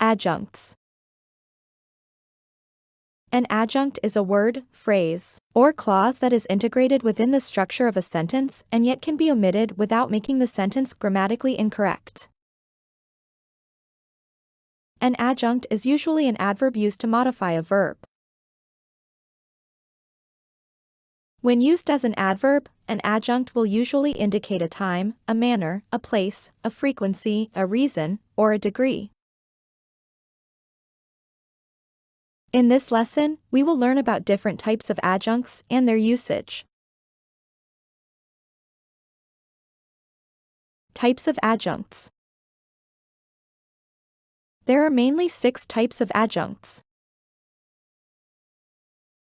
Adjuncts. An adjunct is a word, phrase, or clause that is integrated within the structure of a sentence and yet can be omitted without making the sentence grammatically incorrect. An adjunct is usually an adverb used to modify a verb. When used as an adverb, an adjunct will usually indicate a time, a manner, a place, a frequency, a reason, or a degree. In this lesson, we will learn about different types of adjuncts and their usage. Types of adjuncts. There are mainly 6 types of adjuncts.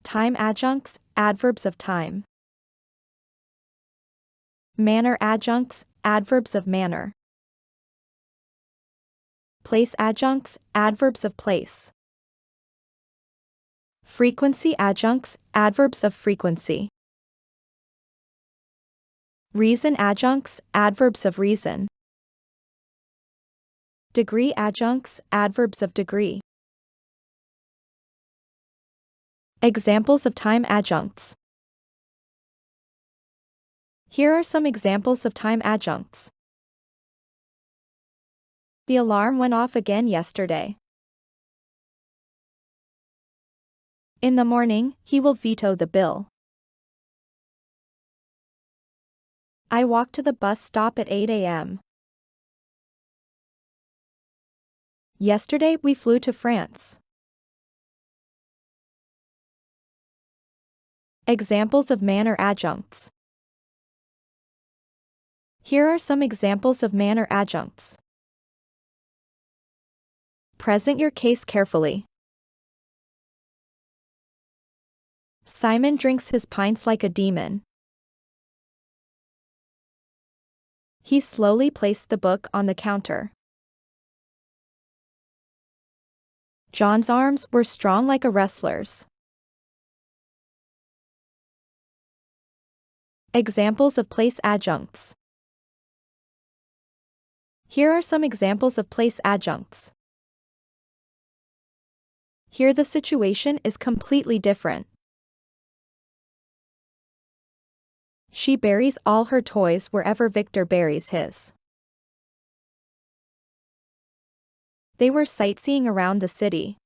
Time adjuncts, adverbs of time. Manner adjuncts, adverbs of manner. Place adjuncts, adverbs of place. Frequency adjuncts, adverbs of frequency. Reason adjuncts, adverbs of reason. Degree adjuncts, adverbs of degree. Examples of time adjuncts. Here are some examples of time adjuncts. The alarm went off again yesterday. In the morning, he will veto the bill. I walked to the bus stop at 8 a.m. Yesterday we flew to France. Examples of manner adjuncts. Here are some examples of manner adjuncts. Present your case carefully. Simon drinks his pints like a demon. He slowly placed the book on the counter. John's arms were strong like a wrestler's. Examples of place adjuncts. Here are some examples of place adjuncts. Here the situation is completely different. She buries all her toys wherever Victor buries his. They were sightseeing around the city.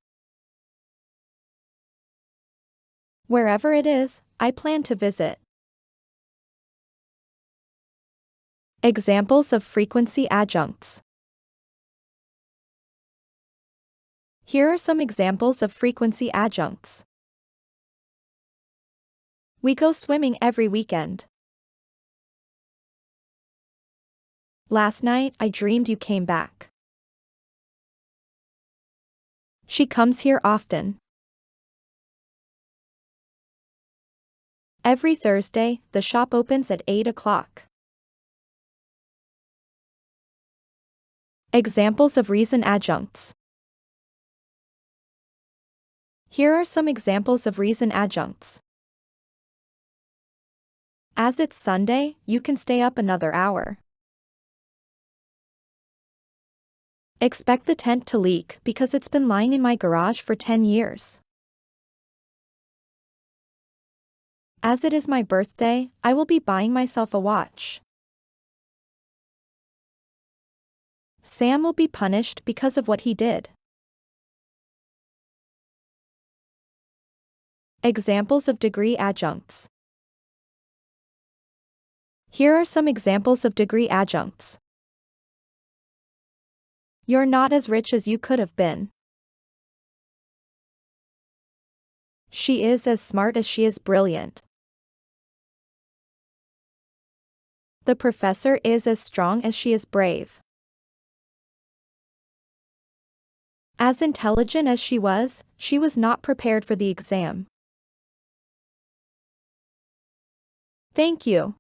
Wherever it is, I plan to visit. Examples of frequency adjuncts. Here are some examples of frequency adjuncts. We go swimming every weekend. Last night I dreamed you came back. She comes here often. Every Thursday, the shop opens at 8 o'clock. Examples of reason adjuncts. Here are some examples of reason adjuncts. As it's Sunday, you can stay up another hour. Expect the tent to leak because it's been lying in my garage for 10 years. As it is my birthday, I will be buying myself a watch. Sam will be punished because of what he did. Examples of degree adjuncts. Here are some examples of degree adjuncts. You're not as rich as you could have been. She is as smart as she is brilliant. The professor is as strong as she is brave. As intelligent as she was not prepared for the exam. Thank you.